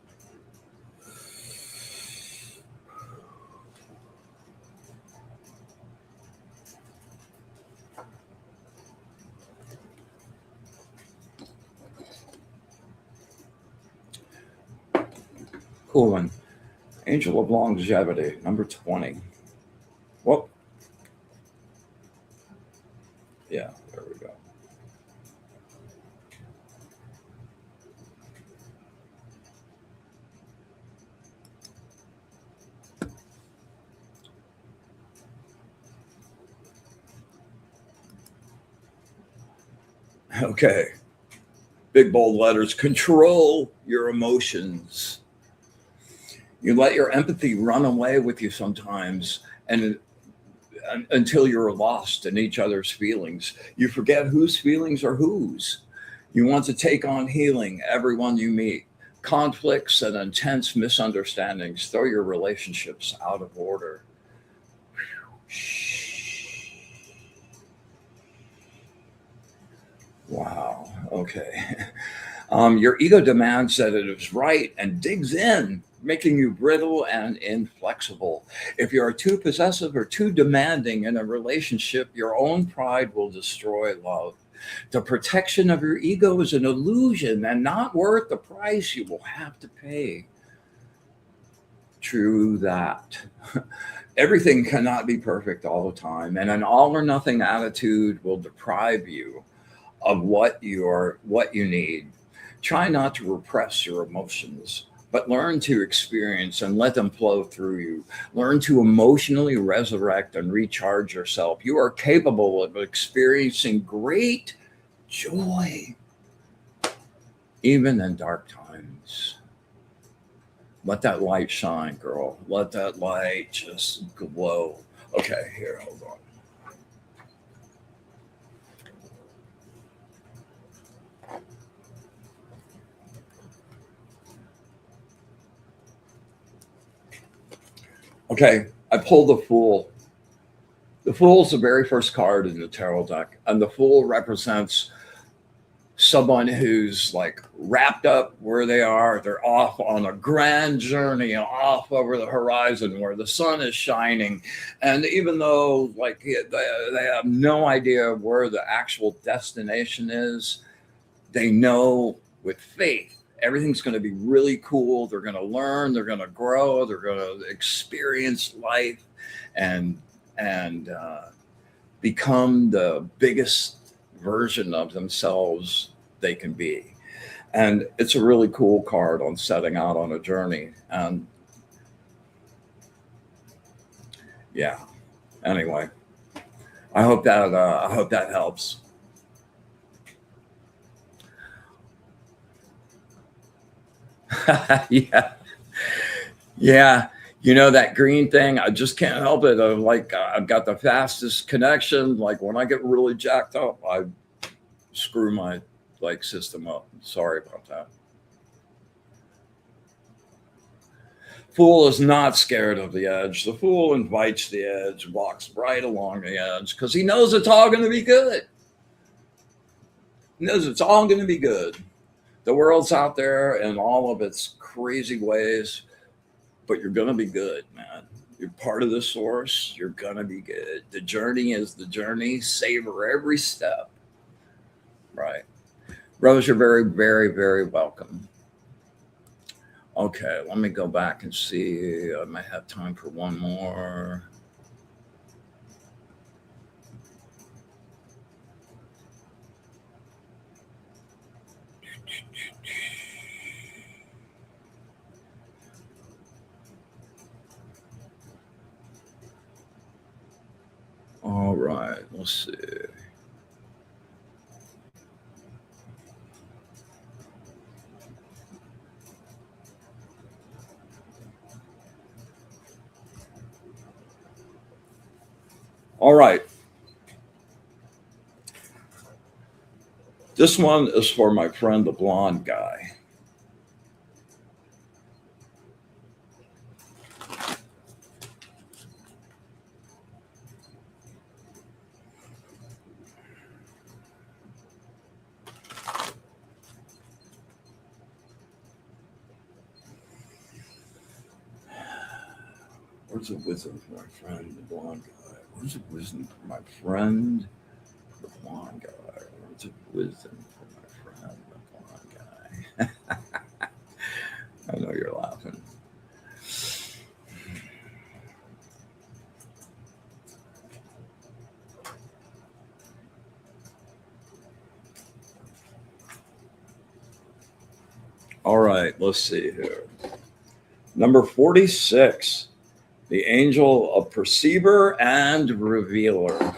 Cool one. Angel of Longevity, number 20. Well, yeah, there we go. Okay. Big bold letters. Control your emotions. You let your empathy run away with you sometimes, and until you're lost in each other's feelings. You forget whose feelings are whose. You want to take on healing everyone you meet. Conflicts and intense misunderstandings throw your relationships out of order. Wow. Okay. Your ego demands that it is right and digs in, making you brittle and inflexible. If you are too possessive or too demanding in a relationship, your own pride will destroy love. The protection of your ego is an illusion and not worth the price you will have to pay. True that. Everything cannot be perfect all the time, and an all or nothing attitude will deprive you of what you need. Try not to repress your emotions, but learn to experience and let them flow through you. Learn to emotionally resurrect and recharge yourself. You are capable of experiencing great joy even in dark times. Let that light shine, girl. Let that light just glow. Okay, here, hold on. Okay, I pulled the Fool. The Fool is the very first card in the tarot deck, and the Fool represents someone who's like wrapped up where they are. They're off on a grand journey, off over the horizon where the sun is shining. And even though like they have no idea where the actual destination is, they know with faith everything's going to be really cool. They're going to learn, they're going to grow, they're going to experience life and and become the biggest version of themselves they can be. And it's a really cool card on setting out on a journey. And yeah, anyway, I hope that helps. Yeah, yeah. You know that green thing? I just can't help it. I'm like I've got the fastest connection. Like when I get really jacked up, I screw my like system up. Sorry about that. Fool is not scared of the edge. The fool invites the edge, walks right along the edge because he knows it's all going to be good. He knows it's all going to be good. The world's out there in all of its crazy ways, but you're going to be good, man. You're part of the source. You're going to be good. The journey is the journey. Savor every step, right? Rose, you're very, very, very welcome. Okay, let me go back and see. I might have time for one more. All right, let's see. All right, this one is for my friend, the blonde guy. Where's the wisdom for my friend, the blonde guy? Where's the wisdom for my friend, the blonde guy? Where's the wisdom for my friend, the blonde guy? I know you're laughing. All right, let's see here. Number 46, the angel of perceiver and revealer.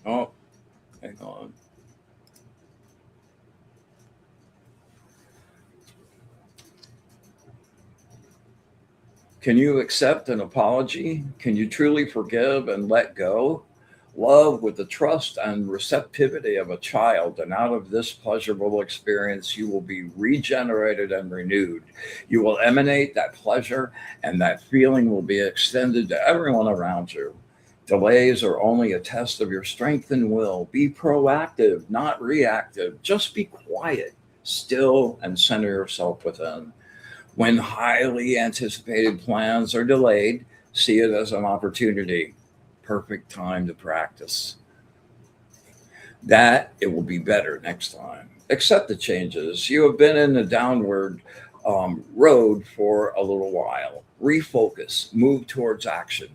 Oh, hang on. Can you accept an apology? Can you truly forgive and let go? Love with the trust and receptivity of a child. And out of this pleasurable experience, you will be regenerated and renewed. You will emanate that pleasure, and that feeling will be extended to everyone around you. Delays are only a test of your strength and will. Be proactive, not reactive. Just be quiet, still, and center yourself within. When highly anticipated plans are delayed, see it as an opportunity. Perfect time to practice. That it will be better next time. Accept the changes. You have been in a downward road for a little while. Refocus, move towards action.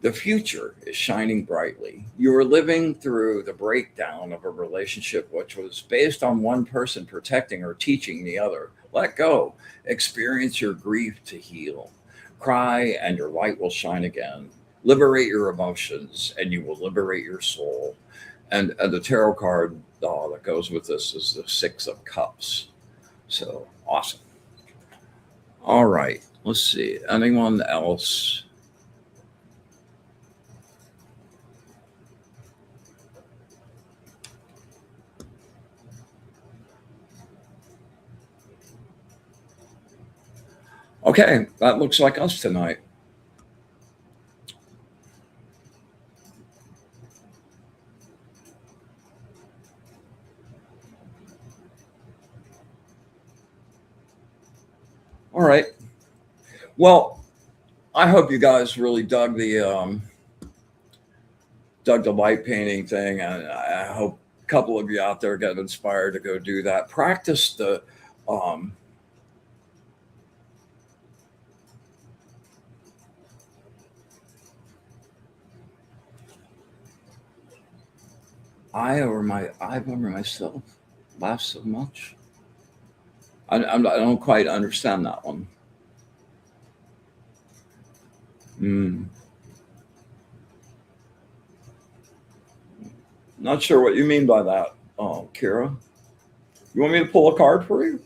The future is shining brightly. You are living through the breakdown of a relationship which was based on one person protecting or teaching the other. Let go. Experience your grief to heal. Cry, and your light will shine again. Liberate your emotions, and you will liberate your soul. And the tarot card that goes with this is the Six of Cups. So awesome. All right. Let's see. Anyone else? Okay, that looks like us tonight. All right. Well, I hope you guys really dug the light painting thing, and I hope a couple of you out there get inspired to go do that. Practice the um, eye over myself. Laugh so much. I don't quite understand that one. Mm. Not sure what you mean by that, Kira. You want me to pull a card for you?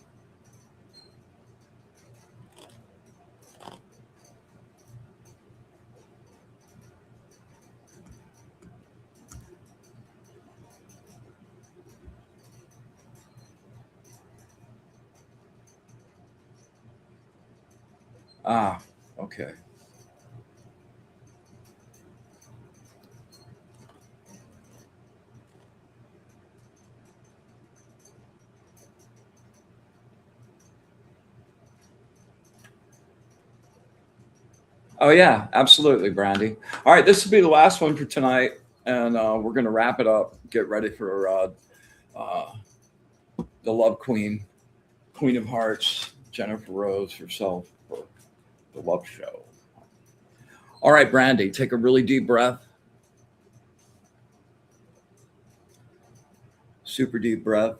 Ah, okay. Oh yeah, absolutely, Brandy. All right, this will be the last one for tonight, and we're gonna wrap it up. Get ready for uh, the Love Queen, Queen of Hearts, Jennifer Rose herself for the Love Show. All right, Brandy, take a really deep breath, super deep breath.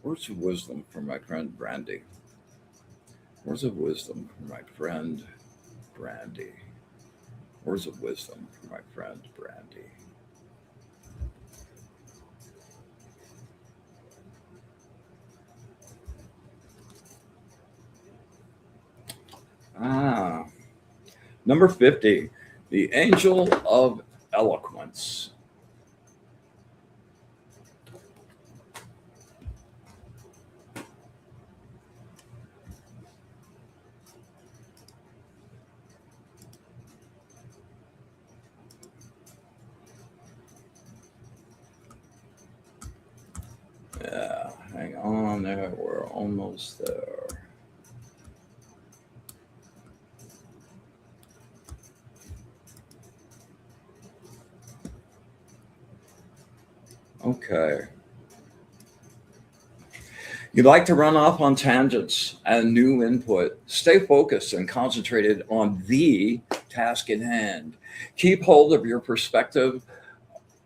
Words of wisdom from my friend Brandy. Words of wisdom from my friend Brandy. Words of wisdom from my friend Brandy. Ah, number 50, the angel of eloquence. Yeah, hang on there. We're almost there. Okay. You like to run off on tangents and new input. Stay focused and concentrated on the task in hand. Keep hold of your perspective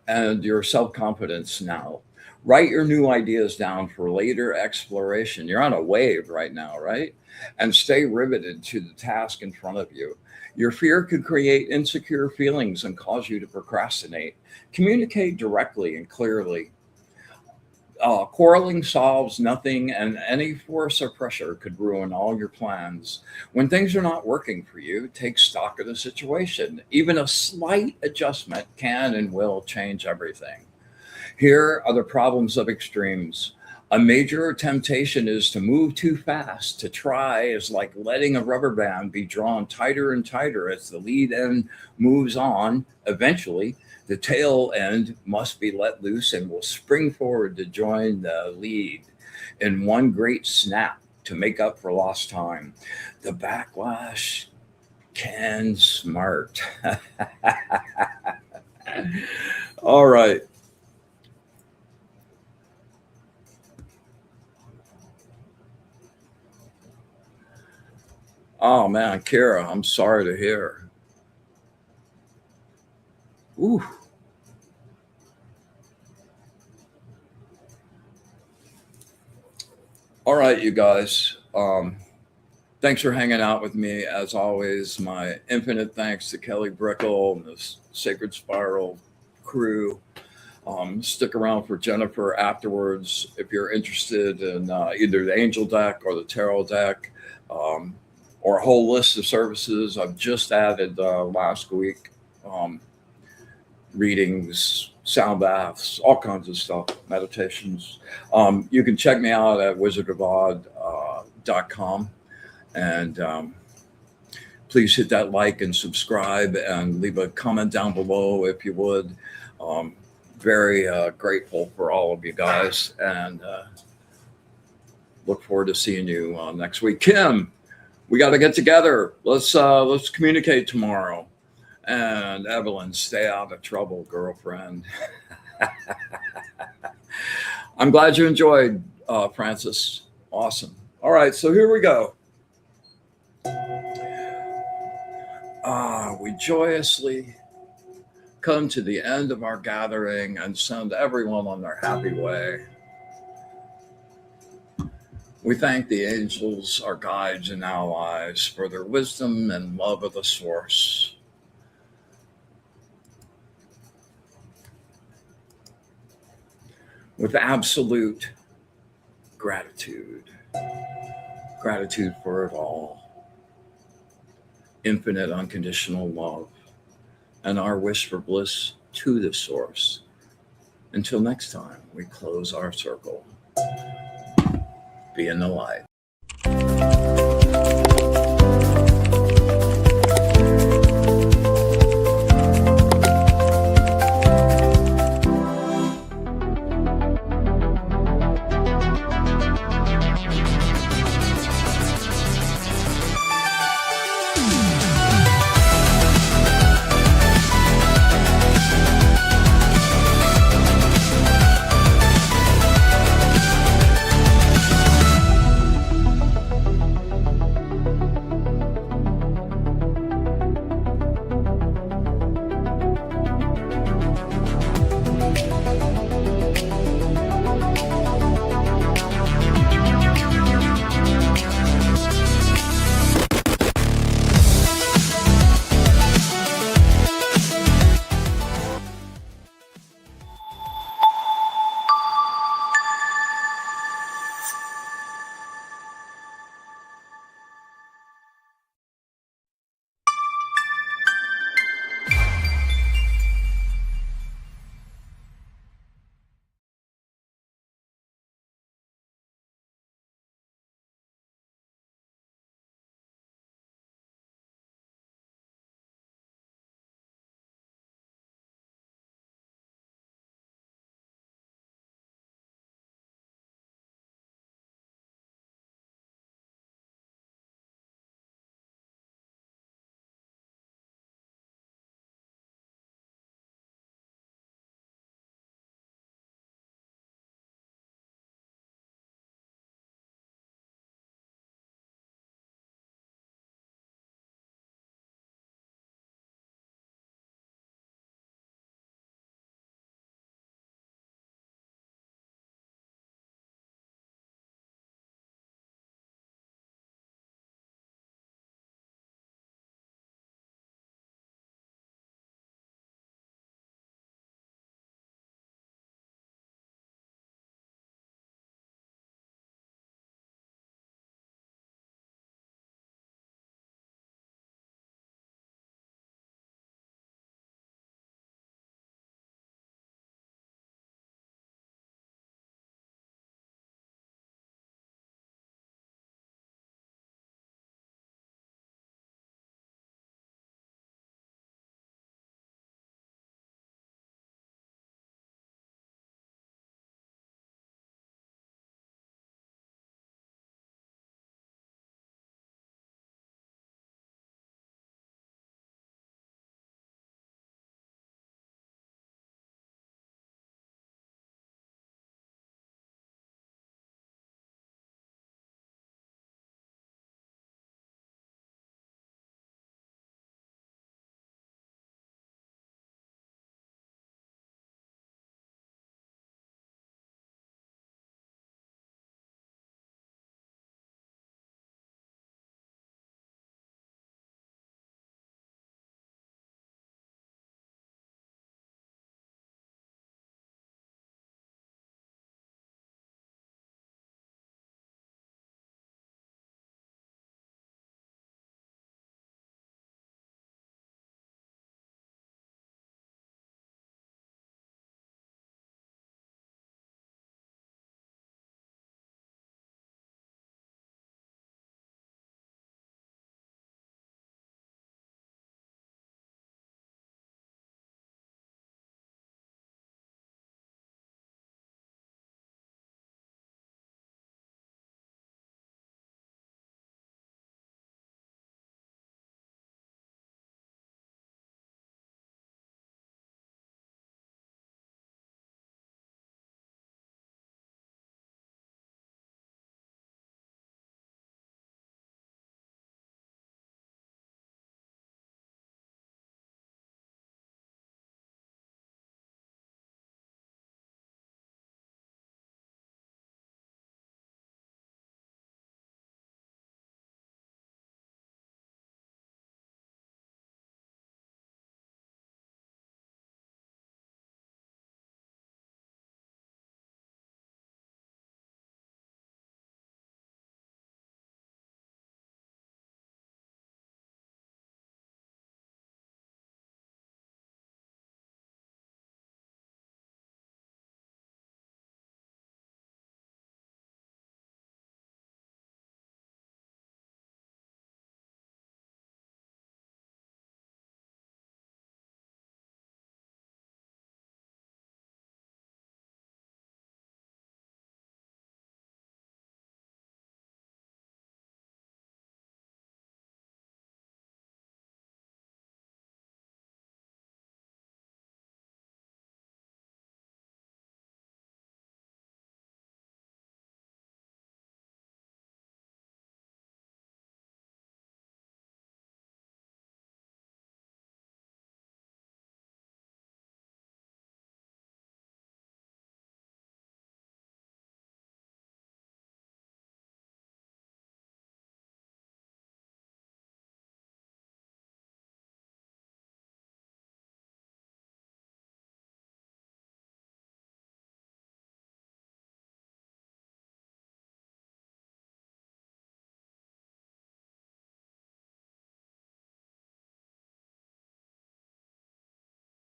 and your self confidence now. Write your new ideas down for later exploration. You're on a wave right now, right? And stay riveted to the task in front of you. Your fear could create insecure feelings and cause you to procrastinate. Communicate directly and clearly. Quarreling solves nothing, and any force or pressure could ruin all your plans. When things are not working for you, take stock of the situation. Even a slight adjustment can and will change everything. Here are the problems of extremes. A major temptation is to move too fast. To try is like letting a rubber band be drawn tighter and tighter as the lead end moves on. Eventually, the tail end must be let loose and will spring forward to join the lead in one great snap to make up for lost time. The backlash can smart. All right. Oh man, Kara, I'm sorry to hear. Ooh. All right, you guys. Thanks for hanging out with me. As always, my infinite thanks to Kelly Brickle and the Sacred Spiral crew. Stick around for Jennifer afterwards if you're interested in either the Angel deck or the Tarot deck, um, or a whole list of services I've just added last week. Um, readings, sound baths, all kinds of stuff, meditations. You can check me out at wizardofod.com. And please hit that like and subscribe and leave a comment down below if you would. Very grateful for all of you guys, and look forward to seeing you next week. Kim, we got to get together. Let's communicate tomorrow. And Evelyn, stay out of trouble, girlfriend. I'm glad you enjoyed, Francis. Awesome. All right, so here we go. We joyously come to the end of our gathering and send everyone on their happy way. We thank the angels, our guides and allies, for their wisdom and love of the source. With absolute gratitude for it all, infinite unconditional love, and our wish for bliss to the source. Until next time, we close our circle. Be in the light.